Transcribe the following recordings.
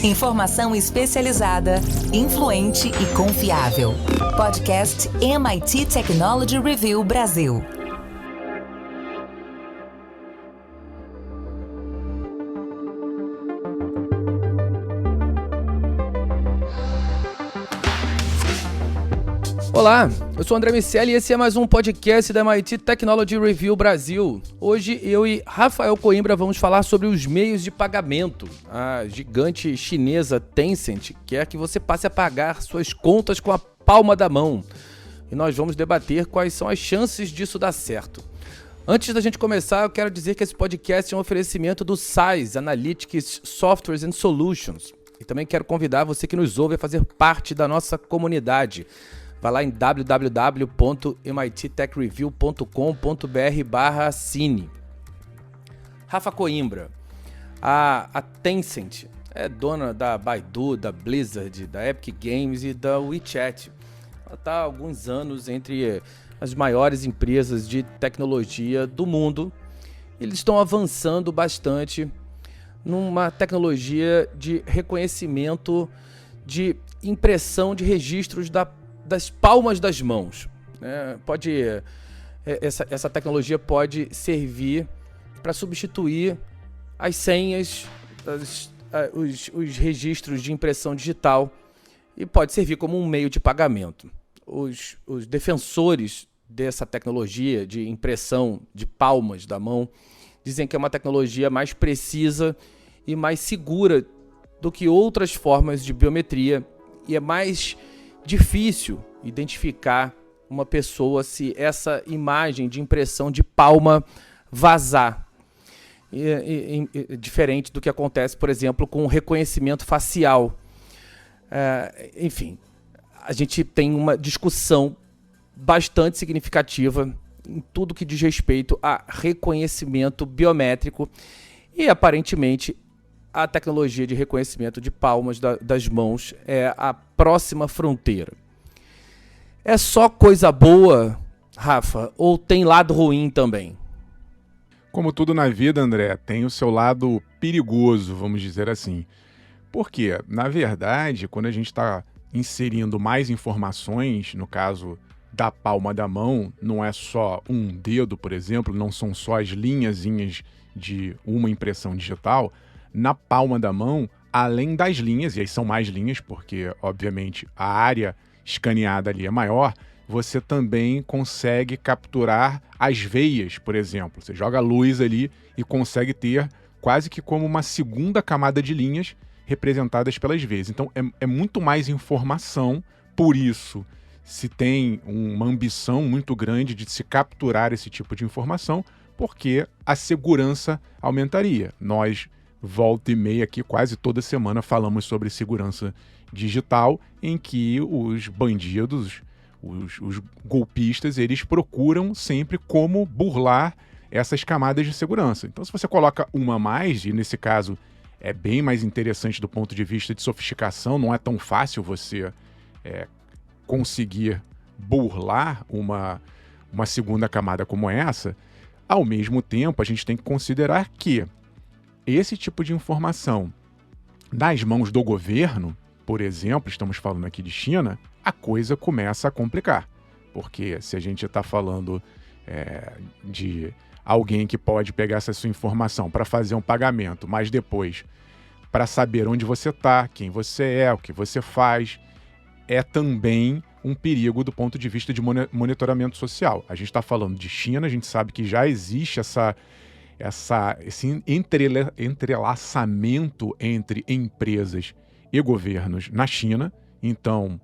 Informação especializada, influente e confiável. Podcast MIT Technology Review Brasil. Olá, eu sou o André Miceli e esse é mais um podcast da MIT Technology Review Brasil. Hoje eu e Rafael Coimbra vamos falar sobre os meios de pagamento. A gigante chinesa Tencent quer que você passe a pagar suas contas com a palma da mão. E nós vamos debater quais são as chances disso dar certo. Antes da gente começar, eu quero dizer que esse podcast é um oferecimento do SAIS Analytics Softwares and Solutions. E também quero convidar você que nos ouve a fazer parte da nossa comunidade. Vai lá em www.mittechreview.com.br/cine. Rafa Coimbra, a Tencent é dona da Baidu, da Blizzard, da Epic Games e da WeChat. Ela está há alguns anos entre as maiores empresas de tecnologia do mundo. Eles estão avançando bastante numa tecnologia de reconhecimento de impressão de registros das palmas das mãos. Essa tecnologia pode servir para substituir as senhas, os registros de impressão digital e pode servir como um meio de pagamento. Os defensores dessa tecnologia de impressão de palmas da mão dizem que é uma tecnologia mais precisa e mais segura do que outras formas de biometria e é mais difícil identificar uma pessoa se essa imagem de impressão de palma vazar. Diferente do que acontece, por exemplo, com o reconhecimento facial. Enfim, a gente tem uma discussão bastante significativa em tudo que diz respeito a reconhecimento biométrico e, aparentemente, a tecnologia de reconhecimento de palmas das mãos é a próxima fronteira. É só coisa boa, Rafa, ou tem lado ruim também? Como tudo na vida, André, tem o seu lado perigoso, vamos dizer assim. Porque, na verdade, quando a gente está inserindo mais informações, no caso da palma da mão, não é só um dedo, por exemplo, não são só as linhazinhas de uma impressão digital. Na palma da mão, além das linhas, e aí são mais linhas, porque, obviamente, a área escaneada ali é maior, você também consegue capturar as veias, por exemplo. Você joga a luz ali e consegue ter quase que como uma segunda camada de linhas representadas pelas veias. Então, é muito mais informação, por isso, se tem uma ambição muito grande de se capturar esse tipo de informação, porque a segurança aumentaria. Nós volta e meia aqui, quase toda semana, falamos sobre segurança digital, em que os bandidos, os golpistas, eles procuram sempre como burlar essas camadas de segurança. Então, se você coloca uma a mais, e nesse caso é bem mais interessante do ponto de vista de sofisticação, não é tão fácil você conseguir burlar uma segunda camada como essa, ao mesmo tempo a gente tem que considerar que esse tipo de informação nas mãos do governo, por exemplo, estamos falando aqui de China, a coisa começa a complicar. Porque se a gente está falando de alguém que pode pegar essa sua informação para fazer um pagamento, mas depois para saber onde você está, quem você é, o que você faz, é também um perigo do ponto de vista de monitoramento social. A gente está falando de China, a gente sabe que já existe esse entrelaçamento entre empresas e governos na China. Então,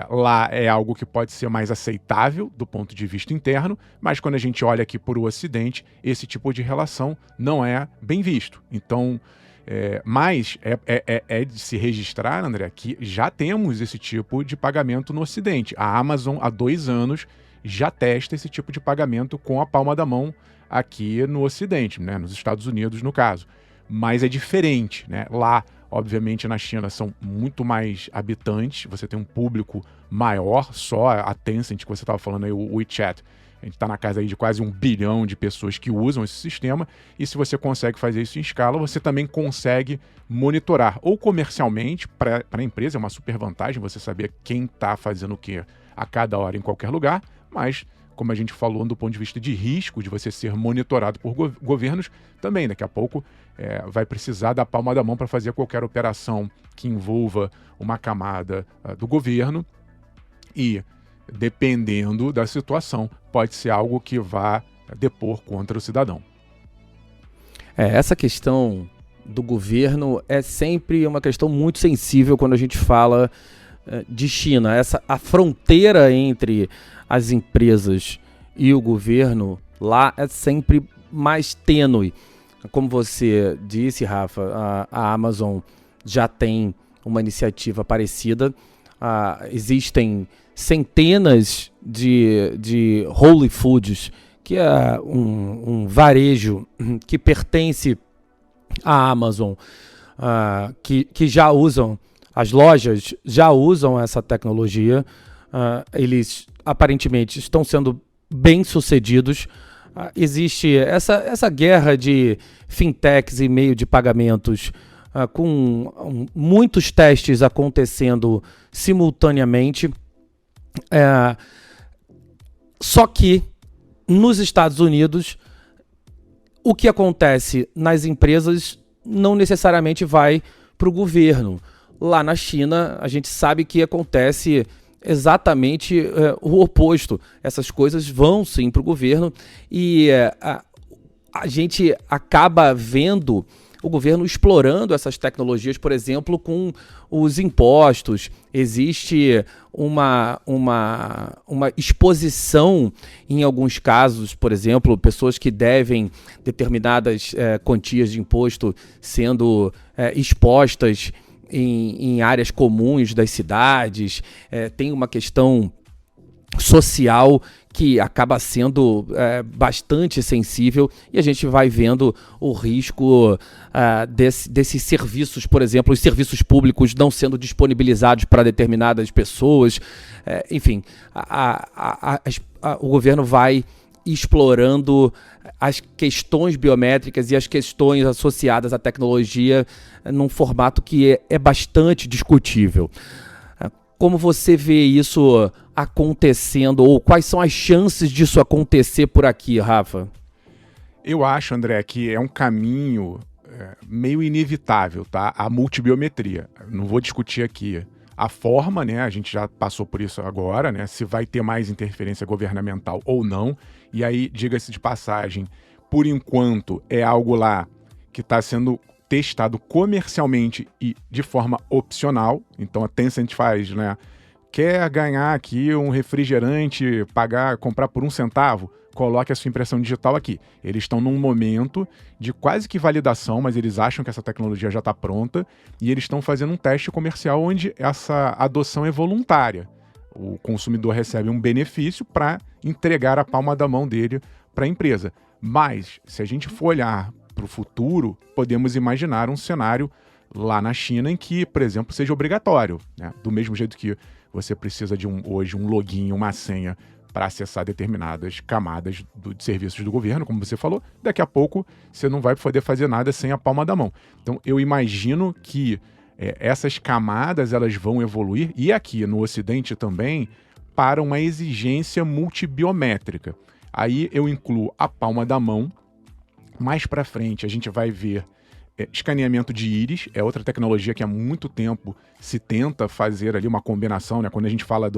lá é algo que pode ser mais aceitável do ponto de vista interno, mas quando a gente olha aqui para o Ocidente, esse tipo de relação não é bem visto. Então, mas é de se registrar, André, que já temos esse tipo de pagamento no Ocidente. A Amazon, há 2 anos, já testa esse tipo de pagamento com a palma da mão aqui no Ocidente, né? Nos Estados Unidos, no caso. Mas é diferente, né? Lá, obviamente, na China são muito mais habitantes, você tem um público maior, só a Tencent que você estava falando aí, o WeChat, A gente está na casa aí de quase 1 bilhão de pessoas que usam esse sistema, e se você consegue fazer isso em escala, você também consegue monitorar, ou comercialmente, para a empresa, é uma super vantagem você saber quem está fazendo o que a cada hora em qualquer lugar, mas, como a gente falou, do ponto de vista de risco de você ser monitorado por governos, também daqui a pouco vai precisar da palma da mão para fazer qualquer operação que envolva uma camada do governo, e dependendo da situação, pode ser algo que vá depor contra o cidadão. Essa questão do governo é sempre uma questão muito sensível quando a gente fala de China. A fronteira entre as empresas e o governo lá é sempre mais tênue. Como você disse, Rafa, a Amazon já tem uma iniciativa parecida. Existem centenas de Whole Foods, que é um varejo que pertence à Amazon, que já usam, as lojas já usam essa tecnologia. Eles aparentemente estão sendo bem sucedidos. Existe essa guerra de fintechs e meio de pagamentos, com muitos testes acontecendo simultaneamente. Só que nos Estados Unidos, o que acontece nas empresas não necessariamente vai para o governo. Lá na China, a gente sabe que acontece exatamente o oposto. Essas coisas vão sim para o governo, e a gente acaba vendo o governo explorando essas tecnologias, por exemplo, com os impostos. Existe uma exposição em alguns casos, por exemplo, pessoas que devem determinadas quantias de imposto sendo expostas em áreas comuns das cidades. Tem uma questão social que acaba sendo bastante sensível, e a gente vai vendo o risco desses serviços, por exemplo, os serviços públicos não sendo disponibilizados para determinadas pessoas. Enfim, o governo vai explorando as questões biométricas e as questões associadas à tecnologia num formato que é bastante discutível. Como você vê isso acontecendo, ou quais são as chances disso acontecer por aqui, Rafa? Eu acho, André, que é um caminho meio inevitável, tá? A multibiometria. Não vou discutir aqui a forma, né? A gente já passou por isso agora, né? Se vai ter mais interferência governamental ou não. E aí, diga-se de passagem, por enquanto é algo lá que está sendo testado comercialmente e de forma opcional. Então a Tencent faz, né? Quer ganhar aqui um refrigerante, comprar por 1 centavo? Coloque a sua impressão digital aqui. Eles estão num momento de quase que validação, mas eles acham que essa tecnologia já está pronta, e eles estão fazendo um teste comercial onde essa adoção é voluntária. O consumidor recebe um benefício para entregar a palma da mão dele para a empresa. Mas, se a gente for olhar para o futuro, podemos imaginar um cenário lá na China em que, por exemplo, seja obrigatório, né? Do mesmo jeito que você precisa de hoje um login, uma senha para acessar determinadas camadas de serviços do governo, como você falou, daqui a pouco você não vai poder fazer nada sem a palma da mão. Então, eu imagino que essas camadas elas vão evoluir, e aqui no Ocidente também, para uma exigência multibiométrica. Aí eu incluo a palma da mão. Mais para frente a gente vai ver escaneamento de íris, é outra tecnologia que há muito tempo se tenta fazer ali uma combinação, né? Quando a gente fala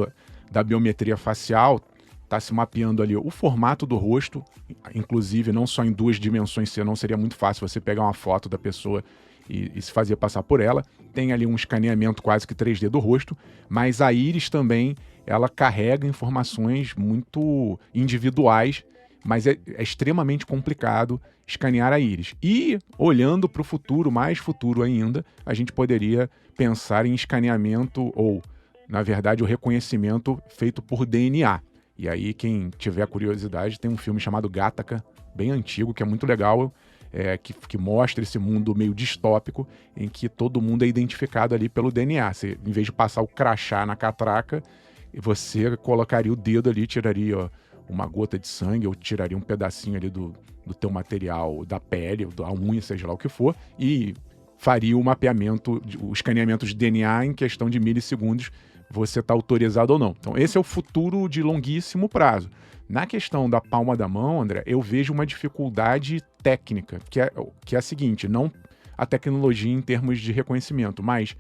da biometria facial, está se mapeando ali o formato do rosto, inclusive não só em 2 dimensões, senão seria muito fácil você pegar uma foto da pessoa e se fazer passar por ela. Tem ali um escaneamento quase que 3D do rosto, mas a íris também, ela carrega informações muito individuais, mas é extremamente complicado escanear a íris. E, olhando para o futuro, mais futuro ainda, a gente poderia pensar em escaneamento ou, na verdade, o reconhecimento feito por DNA. E aí, quem tiver curiosidade, tem um filme chamado Gattaca, bem antigo, que é muito legal, que mostra esse mundo meio distópico, em que todo mundo é identificado ali pelo DNA. Você, em vez de passar o crachá na catraca, você colocaria o dedo ali, tiraria uma gota de sangue, eu tiraria um pedacinho ali do teu material, da pele, da unha, seja lá o que for, e faria o mapeamento, o escaneamento de DNA em questão de milissegundos, você está autorizado ou não. Então, esse é o futuro de longuíssimo prazo. Na questão da palma da mão, André, eu vejo uma dificuldade técnica, que é a seguinte, não a tecnologia em termos de reconhecimento, mas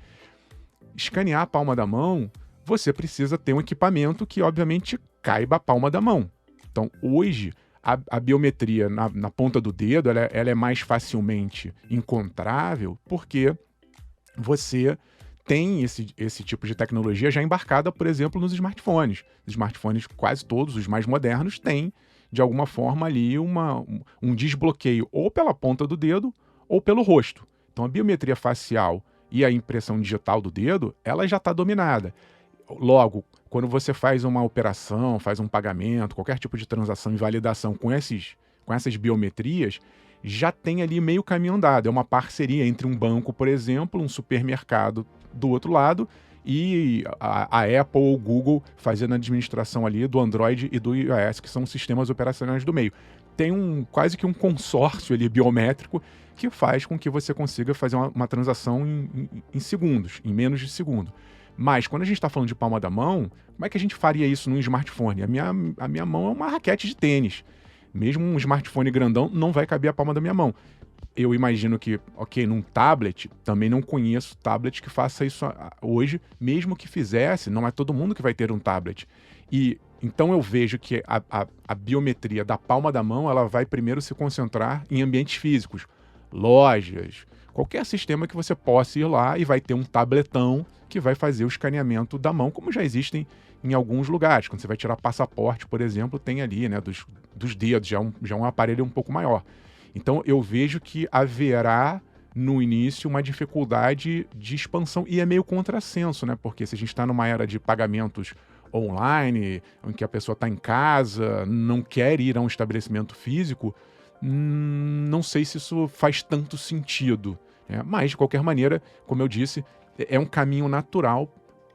escanear a palma da mão, você precisa ter um equipamento que, obviamente, caiba a palma da mão. Então, hoje, a biometria na ponta do dedo, ela é mais facilmente encontrável porque você tem esse tipo de tecnologia já embarcada, por exemplo, nos smartphones. Os smartphones, quase todos, os mais modernos, têm, de alguma forma, ali um desbloqueio ou pela ponta do dedo ou pelo rosto. Então, a biometria facial e a impressão digital do dedo, ela já está dominada. Logo, quando você faz uma operação, faz um pagamento, qualquer tipo de transação e validação com essas biometrias, já tem ali meio caminho andado. É uma parceria entre um banco, por exemplo, um supermercado do outro lado e a Apple ou o Google fazendo a administração ali do Android e do iOS, que são sistemas operacionais do meio. Tem quase que um consórcio ali biométrico que faz com que você consiga fazer uma transação em segundos, em menos de segundo. Mas quando a gente está falando de palma da mão, como é que a gente faria isso num smartphone? A minha mão é uma raquete de tênis. Mesmo um smartphone grandão não vai caber a palma da minha mão. Eu imagino que, num tablet, também não conheço tablet que faça isso hoje, mesmo que fizesse, não é todo mundo que vai ter um tablet. E então eu vejo que a biometria da palma da mão, ela vai primeiro se concentrar em ambientes físicos, lojas, qualquer sistema que você possa ir lá e vai ter um tabletão que vai fazer o escaneamento da mão, como já existem em alguns lugares. Quando você vai tirar passaporte, por exemplo, tem ali, né, dos dedos, já é um aparelho um pouco maior. Então, eu vejo que haverá, no início, uma dificuldade de expansão, e é meio contrassenso, né? Porque se a gente está numa era de pagamentos online, em que a pessoa está em casa, não quer ir a um estabelecimento físico, não sei se isso faz tanto sentido, né? Mas, de qualquer maneira, como eu disse, é um caminho natural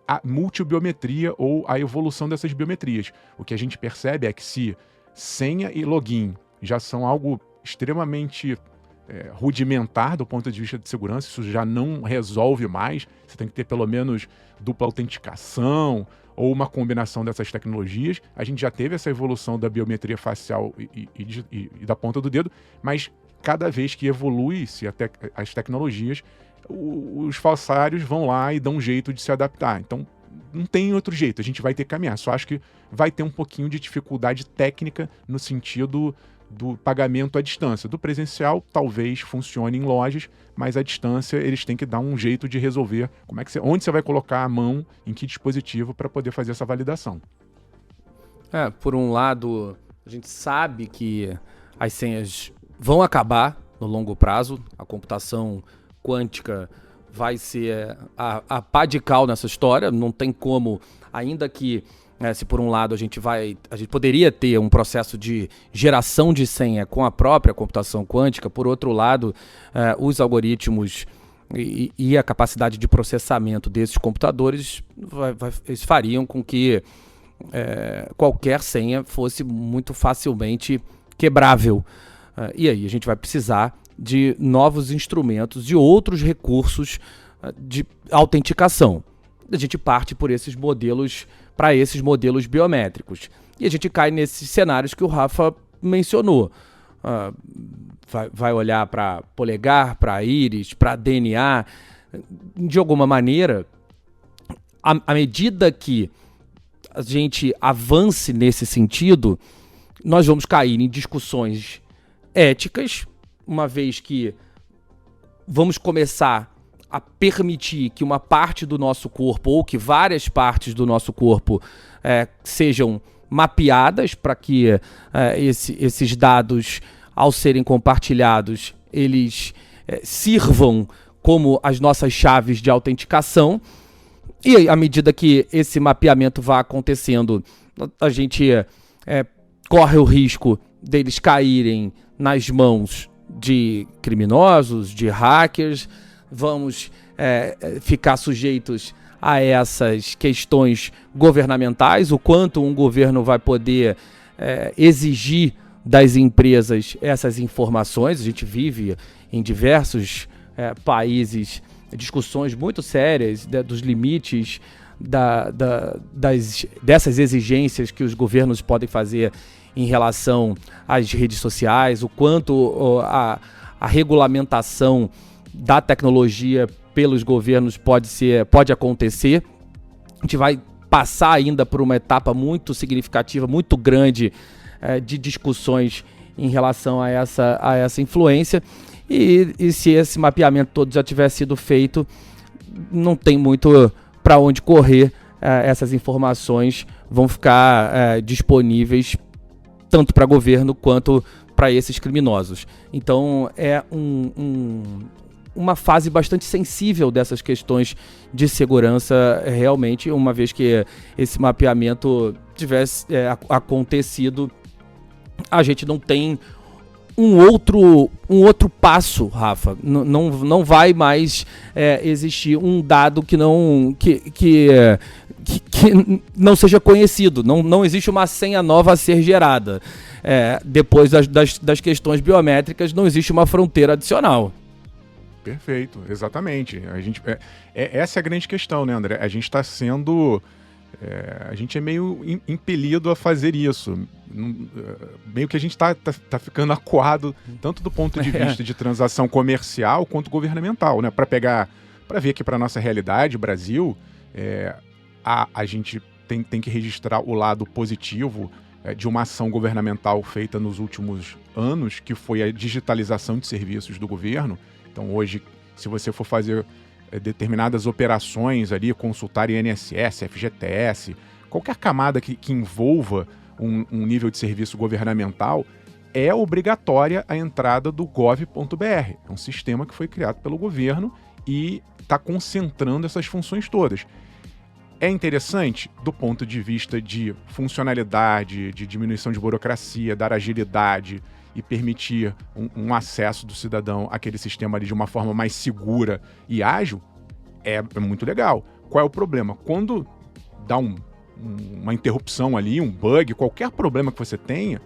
a multibiometria ou a evolução dessas biometrias. O que a gente percebe é que se senha e login já são algo extremamente rudimentar do ponto de vista de segurança, isso já não resolve mais, você tem que ter pelo menos dupla autenticação ou uma combinação dessas tecnologias. A gente já teve essa evolução da biometria facial e da ponta do dedo, mas cada vez que evolui-se as tecnologias, os falsários vão lá e dão um jeito de se adaptar. Então, não tem outro jeito, a gente vai ter que caminhar. Só acho que vai ter um pouquinho de dificuldade técnica no sentido do pagamento à distância. Do presencial, talvez funcione em lojas, mas à distância eles têm que dar um jeito de resolver onde você vai colocar a mão, em que dispositivo, para poder fazer essa validação. Por um lado, a gente sabe que as senhas vão acabar no longo prazo, a computação quântica vai ser a pá de cal nessa história, não tem como, ainda que se por um lado a gente poderia ter um processo de geração de senha com a própria computação quântica, por outro lado, os algoritmos e a capacidade de processamento desses computadores eles fariam com que qualquer senha fosse muito facilmente quebrável. E aí a gente vai precisar de novos instrumentos, de outros recursos de autenticação. A gente parte para esses modelos biométricos. E a gente cai nesses cenários que o Rafa mencionou. Vai olhar para polegar, para íris, para DNA. De alguma maneira, à medida que a gente avance nesse sentido, nós vamos cair em discussões éticas, uma vez que vamos começar a permitir que uma parte do nosso corpo ou que várias partes do nosso corpo sejam mapeadas para que esses dados, ao serem compartilhados, eles sirvam como as nossas chaves de autenticação. E à medida que esse mapeamento vai acontecendo, a gente corre o risco deles caírem nas mãos de criminosos, de hackers. Vamos ficar sujeitos a essas questões governamentais, o quanto um governo vai poder exigir das empresas essas informações. A gente vive em diversos países discussões muito sérias dos limites dessas exigências que os governos podem fazer em relação às redes sociais, o quanto a regulamentação da tecnologia pelos governos pode acontecer. A gente vai passar ainda por uma etapa muito significativa, muito grande de discussões em relação a essa influência. E se esse mapeamento todo já tiver sido feito, não tem muito para onde correr. Essas informações vão ficar disponíveis tanto para governo quanto para esses criminosos. Então é uma fase bastante sensível dessas questões de segurança, realmente, uma vez que esse mapeamento tivesse acontecido, a gente não tem um outro passo, Rafa. Não vai mais existir um dado que não seja conhecido. Não existe uma senha nova a ser gerada. Depois das questões biométricas, não existe uma fronteira adicional. Perfeito, exatamente. Essa é a grande questão, né, André? A gente está sendo... a gente é meio impelido a fazer isso. Meio que a gente está ficando acuado, tanto do ponto de vista de transação comercial quanto governamental, né? Para ver aqui para a nossa realidade, Brasil, a gente tem que registrar o lado positivo de uma ação governamental feita nos últimos anos, que foi a digitalização de serviços do governo. Então, hoje, se você for fazer determinadas operações ali, consultar INSS, FGTS, qualquer camada que envolva um nível de serviço governamental, é obrigatória a entrada do gov.br. É um sistema que foi criado pelo governo e está concentrando essas funções todas. É interessante do ponto de vista de funcionalidade, de diminuição de burocracia, dar agilidade e permitir um acesso do cidadão àquele sistema ali de uma forma mais segura e ágil. É muito legal. Qual é o problema? Quando dá uma interrupção ali, um bug, qualquer problema que você tenha,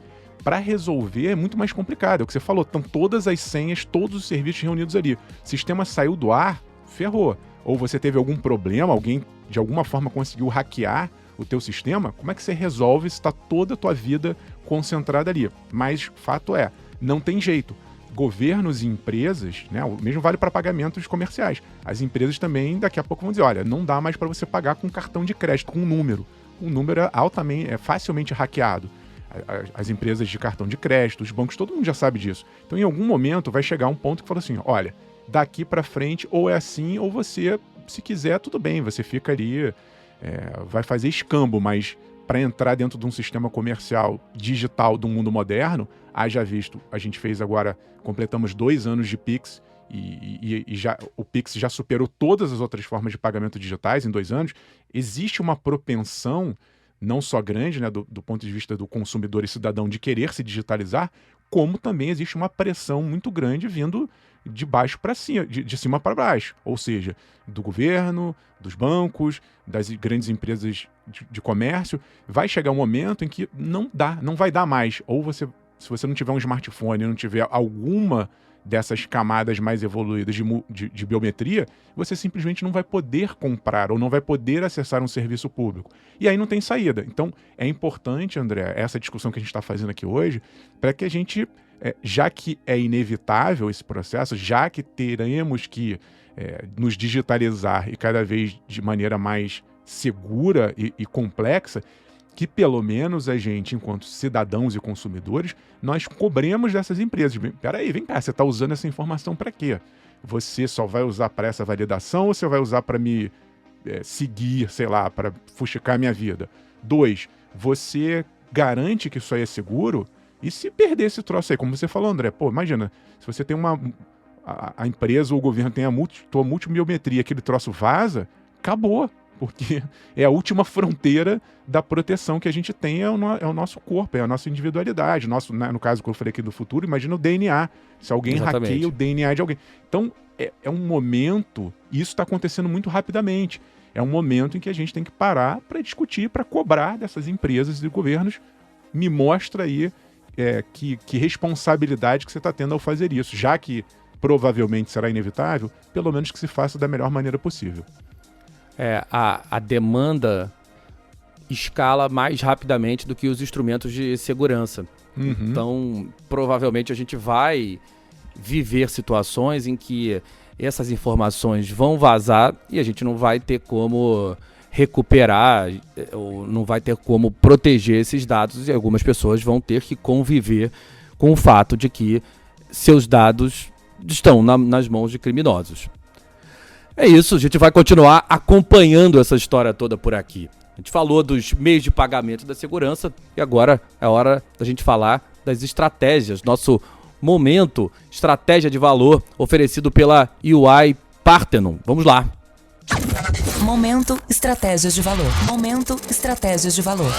para resolver é muito mais complicado. É o que você falou, estão todas as senhas, todos os serviços reunidos ali. O sistema saiu do ar, ferrou. Ou você teve algum problema, alguém de alguma forma conseguiu hackear o teu sistema, como é que você resolve se está toda a tua vida concentrada ali? Mas fato é, não tem jeito. Governos e empresas, né, o mesmo vale para pagamentos comerciais. As empresas também daqui a pouco vão dizer, olha, não dá mais para você pagar com cartão de crédito, com um número. Um número é facilmente hackeado. As empresas de cartão de crédito, os bancos, todo mundo já sabe disso. Então, em algum momento, vai chegar um ponto que fala assim, olha, daqui para frente ou é assim, ou você, se quiser, tudo bem, você fica ali, vai fazer escambo, mas para entrar dentro de um sistema comercial digital do mundo moderno, haja visto, a gente fez agora, completamos 2 anos de Pix e o Pix já superou todas as outras formas de pagamento digitais em 2 anos. Existe uma propensão, não só grande, né, do ponto de vista do consumidor e cidadão, de querer se digitalizar, como também existe uma pressão muito grande vindo de baixo para cima, de cima para baixo, ou seja, do governo, dos bancos, das grandes empresas de comércio. Vai chegar um momento em que não vai dar mais. Ou se você não tiver um smartphone, não tiver alguma dessas camadas mais evoluídas de biometria, você simplesmente não vai poder comprar ou não vai poder acessar um serviço público. E aí não tem saída. Então, é importante, André, essa discussão que a gente está fazendo aqui hoje, para que a gente, já que é inevitável esse processo, já que teremos que nos digitalizar e cada vez de maneira mais segura e complexa, que pelo menos a gente, enquanto cidadãos e consumidores, nós cobremos dessas empresas. Peraí, vem cá, você está usando essa informação para quê? Você só vai usar para essa validação ou você vai usar para me seguir, sei lá, para fuxicar a minha vida? 2, você garante que isso aí é seguro? E se perder esse troço aí, como você falou, André, pô, imagina, se você tem a empresa ou o governo tem a tua multibiometria, aquele troço vaza, acabou. Porque é a última fronteira da proteção que a gente tem, é o nosso corpo, é a nossa individualidade. No caso que eu falei aqui do futuro, imagina o DNA. Se alguém hackeia o DNA de alguém. Então, é um momento, e isso está acontecendo muito rapidamente, é um momento em que a gente tem que parar para discutir, para cobrar dessas empresas e governos me mostra aí que responsabilidade que você está tendo ao fazer isso, já que provavelmente será inevitável, pelo menos que se faça da melhor maneira possível. A demanda escala mais rapidamente do que os instrumentos de segurança. Uhum. Então, provavelmente a gente vai viver situações em que essas informações vão vazar e a gente não vai ter como recuperar ou não vai ter como proteger esses dados, e algumas pessoas vão ter que conviver com o fato de que seus dados estão nas mãos de criminosos. É isso, a gente vai continuar acompanhando essa história toda por aqui. A gente falou dos meios de pagamento da segurança e agora é hora da gente falar das estratégias. Nosso momento estratégia de valor oferecido pela UI Parthenon. Vamos lá. Momento Estratégias de Valor. Momento Estratégias de Valor.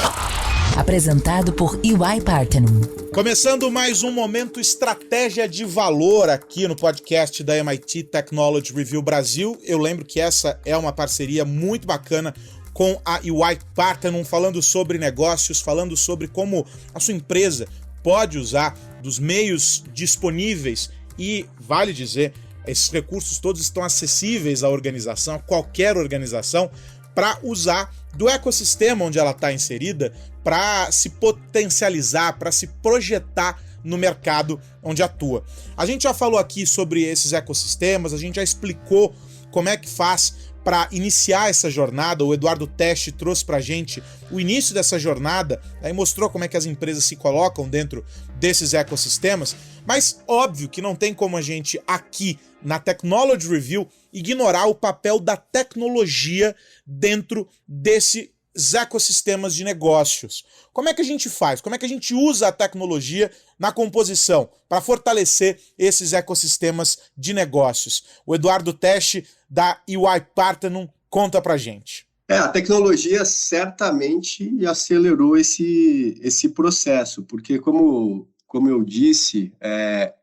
Apresentado por UI Parthenon. Começando mais um Momento Estratégia de Valor aqui no podcast da MIT Technology Review Brasil. Eu lembro que essa é uma parceria muito bacana com a UI Parthenon, falando sobre negócios, falando sobre como a sua empresa pode usar dos meios disponíveis e, vale dizer, esses recursos todos estão acessíveis à organização, a qualquer organização, para usar do ecossistema onde ela está inserida para se potencializar, para se projetar no mercado onde atua. A gente já falou aqui sobre esses ecossistemas, a gente já explicou como é que faz para iniciar essa jornada. O Eduardo Tesch trouxe para a gente o início dessa jornada, aí mostrou como é que as empresas se colocam dentro desses ecossistemas, mas óbvio que não tem como a gente aqui na Technology Review ignorar o papel da tecnologia dentro desses ecossistemas de negócios. Como é que a gente faz? Como é que a gente usa a tecnologia na composição para fortalecer esses ecossistemas de negócios? O Eduardo Tesch, da UI Parthenon, conta pra gente. A tecnologia certamente acelerou esse processo, porque como eu disse,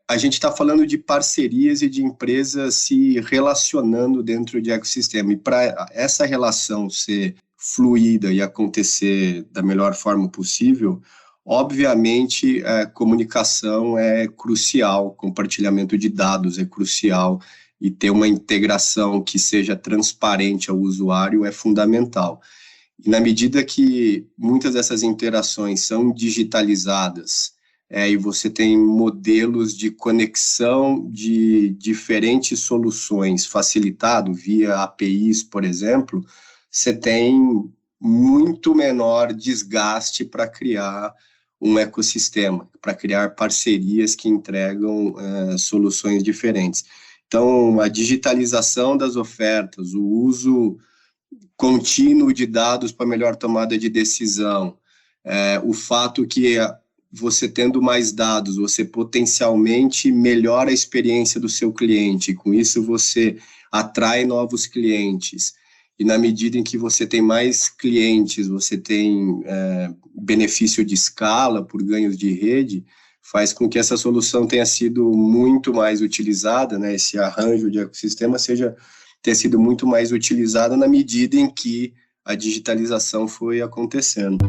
a gente está falando de parcerias e de empresas se relacionando dentro de ecossistema. E para essa relação ser fluida e acontecer da melhor forma possível, obviamente a comunicação é crucial, compartilhamento de dados é crucial, e ter uma integração que seja transparente ao usuário é fundamental. E na medida que muitas dessas interações são digitalizadas, e você tem modelos de conexão de diferentes soluções facilitado via APIs, por exemplo, você tem muito menor desgaste para criar um ecossistema, para criar parcerias que entregam soluções diferentes. Então, a digitalização das ofertas, o uso contínuo de dados para melhor tomada de decisão, o fato que você tendo mais dados, você potencialmente melhora a experiência do seu cliente, com isso você atrai novos clientes, e na medida em que você tem mais clientes, você tem benefício de escala por ganhos de rede, faz com que essa solução tenha sido muito mais utilizada, né? Esse arranjo de ecossistema tenha sido muito mais utilizado na medida em que a digitalização foi acontecendo.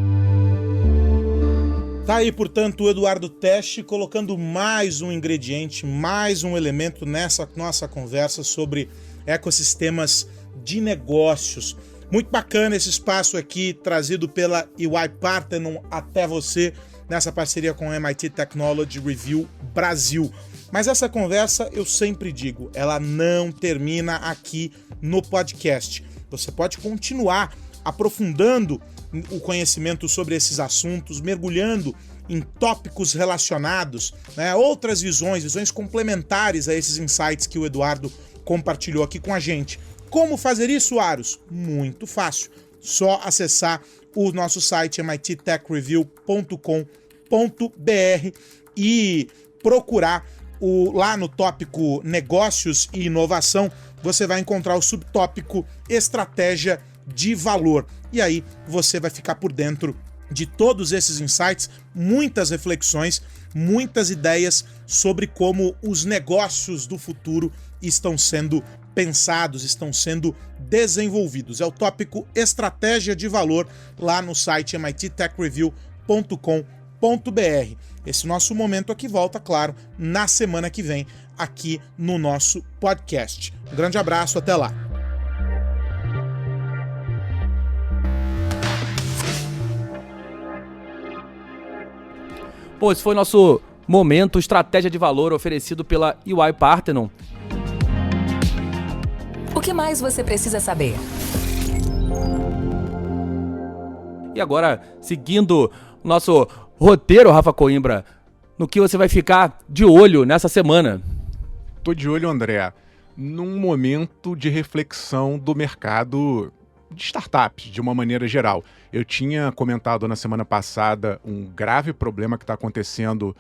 Tá aí, portanto, o Eduardo Tesch colocando mais um ingrediente, mais um elemento nessa nossa conversa sobre ecossistemas de negócios. Muito bacana esse espaço aqui, trazido pela UI Parthenon até você, nessa parceria com a MIT Technology Review Brasil. Mas essa conversa, eu sempre digo, ela não termina aqui no podcast. Você pode continuar aprofundando o conhecimento sobre esses assuntos, mergulhando em tópicos relacionados, né, outras visões complementares a esses insights que o Eduardo compartilhou aqui com a gente. Como fazer isso, Aros? Muito fácil. Só acessar o nosso site mittechreview.com.br e procurar lá no tópico Negócios e Inovação, você vai encontrar o subtópico Estratégia de Valor. E aí você vai ficar por dentro de todos esses insights, muitas reflexões, muitas ideias sobre como os negócios do futuro estão sendo pensados, estão sendo desenvolvidos. É o tópico Estratégia de Valor lá no site mittechreview.com.br. Esse nosso momento aqui volta, claro, na semana que vem, aqui no nosso podcast. Um grande abraço, até lá. Pô, esse foi o nosso momento Estratégia de Valor oferecido pela EY Parthenon. O que mais você precisa saber? E agora, seguindo o nosso roteiro, Rafa Coimbra, no que você vai ficar de olho nessa semana? Tô de olho, André, num momento de reflexão do mercado de startups, de uma maneira geral. Eu tinha comentado na semana passada um grave problema que está acontecendo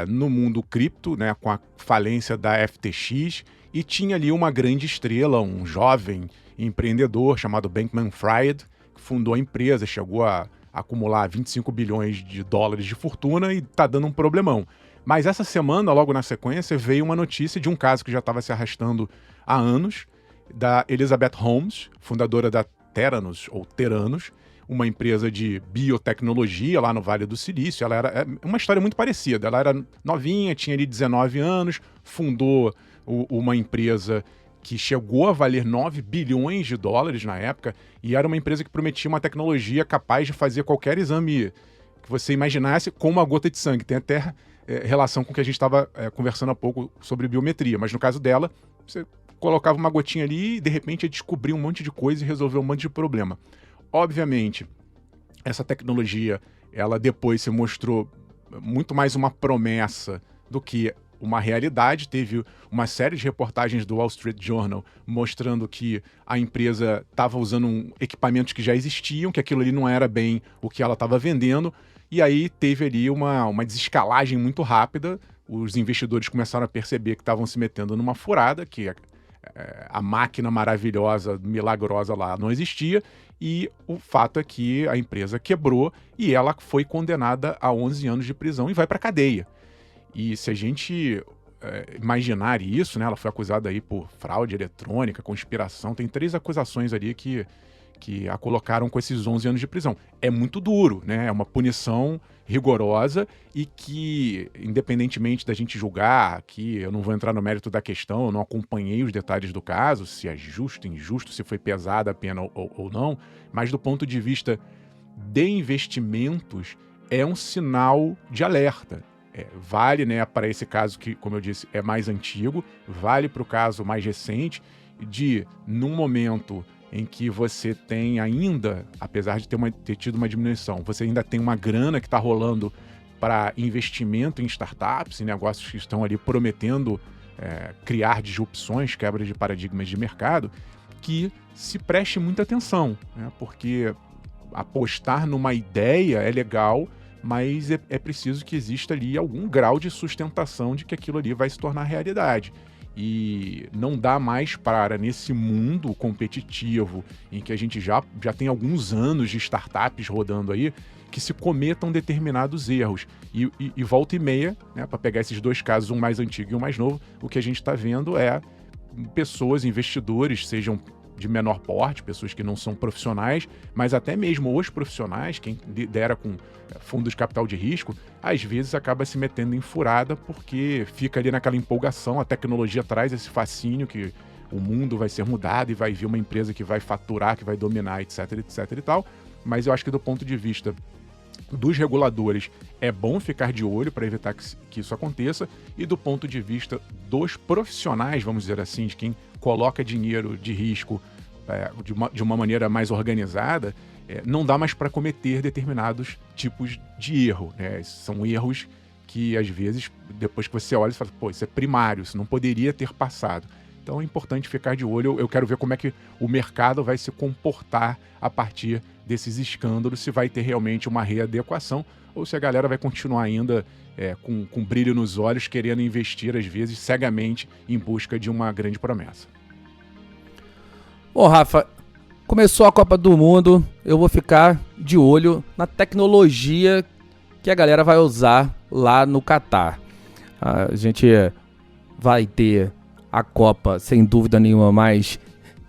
no mundo cripto, né, com a falência da FTX, e tinha ali uma grande estrela, um jovem empreendedor chamado Bankman-Fried, que fundou a empresa, chegou a acumular 25 bilhões de dólares de fortuna e está dando um problemão. Mas essa semana, logo na sequência, veio uma notícia de um caso que já estava se arrastando há anos, da Elizabeth Holmes, fundadora da Theranos, ou Theranos, uma empresa de biotecnologia lá no Vale do Silício. Ela era uma história muito parecida. Ela era novinha, tinha ali 19 anos, fundou uma empresa que chegou a valer 9 bilhões de dólares na época, e era uma empresa que prometia uma tecnologia capaz de fazer qualquer exame que você imaginasse com uma gota de sangue. Tem até relação com o que a gente estava conversando há pouco sobre biometria, mas no caso dela, você colocava uma gotinha ali e de repente ia descobrir um monte de coisa e resolver um monte de problema. Obviamente, essa tecnologia, ela depois se mostrou muito mais uma promessa do que uma realidade. Teve uma série de reportagens do Wall Street Journal mostrando que a empresa estava usando equipamentos que já existiam, que aquilo ali não era bem o que ela estava vendendo, e aí teve ali uma desescalagem muito rápida. Os investidores começaram a perceber que estavam se metendo numa furada, que a máquina maravilhosa, milagrosa lá não existia, e o fato é que a empresa quebrou e ela foi condenada a 11 anos de prisão e vai para a cadeia. E se a gente imaginar isso, né, ela foi acusada aí por fraude eletrônica, conspiração, tem 3 acusações ali que a colocaram com esses 11 anos de prisão. É muito duro, né? É uma punição rigorosa e que, independentemente da gente julgar, que eu não vou entrar no mérito da questão, eu não acompanhei os detalhes do caso, se é justo, injusto, se foi pesada a pena ou não, mas do ponto de vista de investimentos, é um sinal de alerta. Vale, né, para esse caso que, como eu disse, é mais antigo, vale para o caso mais recente, de, num momento em que você tem ainda, apesar de ter tido uma diminuição, você ainda tem uma grana que está rolando para investimento em startups, em negócios que estão ali prometendo criar disrupções, quebra de paradigmas de mercado, que se preste muita atenção, né? Porque apostar numa ideia é legal, mas é preciso que exista ali algum grau de sustentação de que aquilo ali vai se tornar realidade. E não dá mais para, nesse mundo competitivo, em que a gente já tem alguns anos de startups rodando aí, que se cometam determinados erros. E volta e meia, né, para pegar esses 2 casos, um mais antigo e um mais novo, o que a gente está vendo é pessoas, investidores, sejam de menor porte, pessoas que não são profissionais, mas até mesmo os profissionais, quem lidera com fundos de capital de risco, às vezes acaba se metendo em furada porque fica ali naquela empolgação, a tecnologia traz esse fascínio que o mundo vai ser mudado e vai vir uma empresa que vai faturar, que vai dominar, etc, etc e tal, mas eu acho que do ponto de vista dos reguladores é bom ficar de olho para evitar que isso aconteça, e do ponto de vista dos profissionais, vamos dizer assim, de quem coloca dinheiro de risco de uma maneira mais organizada, não dá mais para cometer determinados tipos de erro, né? São erros que, às vezes, depois que você olha, você fala, pô, isso é primário, isso não poderia ter passado. Então é importante ficar de olho. Eu quero ver como é que o mercado vai se comportar a partir desses escândalos, se vai ter realmente uma readequação ou se a galera vai continuar ainda com brilho nos olhos, querendo investir, às vezes, cegamente em busca de uma grande promessa. Bom, Rafa, começou a Copa do Mundo, eu vou ficar de olho na tecnologia que a galera vai usar lá no Catar. A gente vai ter a Copa, sem dúvida nenhuma, mais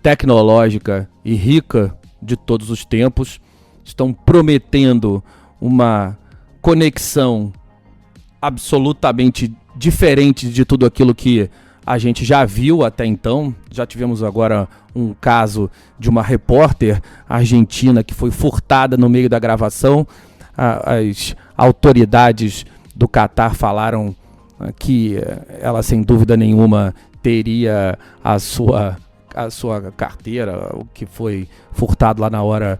tecnológica e rica de todos os tempos. Estão prometendo uma conexão absolutamente diferente de tudo aquilo que a gente já viu até então. Já tivemos agora um caso de uma repórter argentina que foi furtada no meio da gravação. As autoridades do Catar falaram que ela, sem dúvida nenhuma, teria a sua carteira, o que foi furtado lá na hora,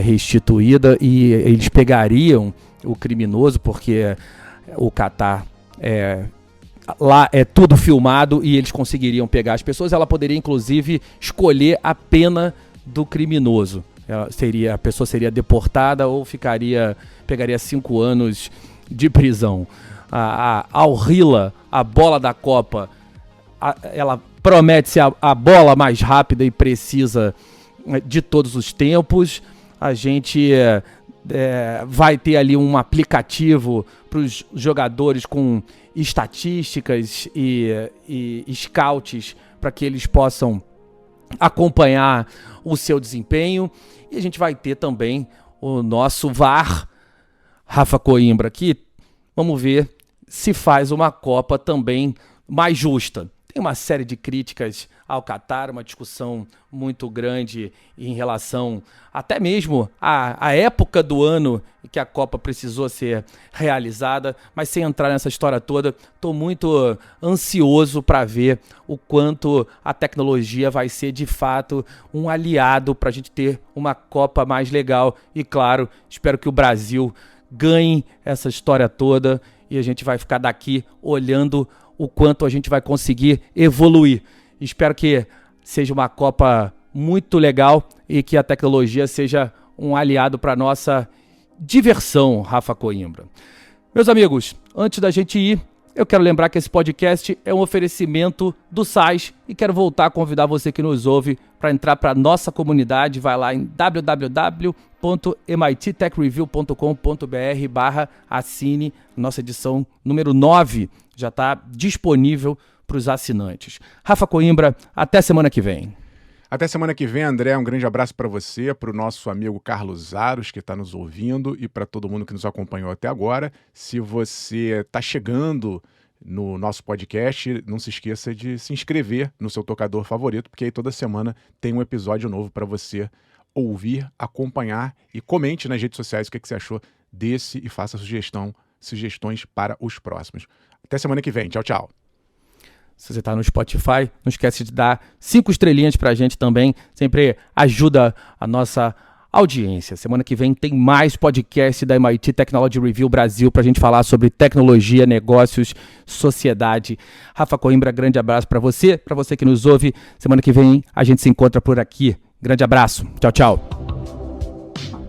restituída, e eles pegariam o criminoso, porque o Catar lá é tudo filmado e eles conseguiriam pegar as pessoas. Ela poderia, inclusive, escolher a pena do criminoso. A pessoa seria deportada ou pegaria 5 anos de prisão. A Al Hilal, a bola da Copa, ela promete ser a bola mais rápida e precisa de todos os tempos. A gente vai ter ali um aplicativo para os jogadores com estatísticas e scouts para que eles possam acompanhar o seu desempenho. E a gente vai ter também o nosso VAR, Rafa Coimbra, que vamos ver se faz uma Copa também mais justa. Tem uma série de críticas ao Catar, uma discussão muito grande em relação até mesmo à época do ano em que a Copa precisou ser realizada, mas sem entrar nessa história toda, estou muito ansioso para ver o quanto a tecnologia vai ser de fato um aliado para a gente ter uma Copa mais legal. E claro, espero que o Brasil ganhe essa história toda e a gente vai ficar daqui olhando o quanto a gente vai conseguir evoluir. Espero que seja uma Copa muito legal e que a tecnologia seja um aliado para nossa diversão, Rafa Coimbra. Meus amigos, antes da gente ir, eu quero lembrar que esse podcast é um oferecimento do SAIS e quero voltar a convidar você que nos ouve para entrar para a nossa comunidade. Vai lá em www.mittechreview.com.br/assine. Nossa edição número 9 já está disponível para os assinantes. Rafa Coimbra, até semana que vem. Até semana que vem, André. Um grande abraço para você, para o nosso amigo Carlos Aros, que está nos ouvindo, e para todo mundo que nos acompanhou até agora. Se você está chegando no nosso podcast, não se esqueça de se inscrever no seu tocador favorito, porque aí toda semana tem um episódio novo para você ouvir, acompanhar, e comente nas redes sociais o que você achou desse e faça sugestões para os próximos. Até semana que vem. Tchau, tchau. Se você está no Spotify, não esquece de dar 5 estrelinhas para a gente também. Sempre ajuda a nossa audiência. Semana que vem tem mais podcast da MIT Technology Review Brasil para a gente falar sobre tecnologia, negócios, sociedade. Rafa Coimbra, grande abraço para você que nos ouve. Semana que vem a gente se encontra por aqui. Grande abraço. Tchau, tchau.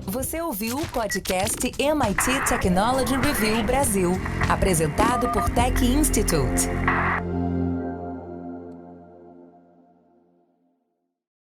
Você ouviu o podcast MIT Technology Review Brasil, apresentado por Tech Institute.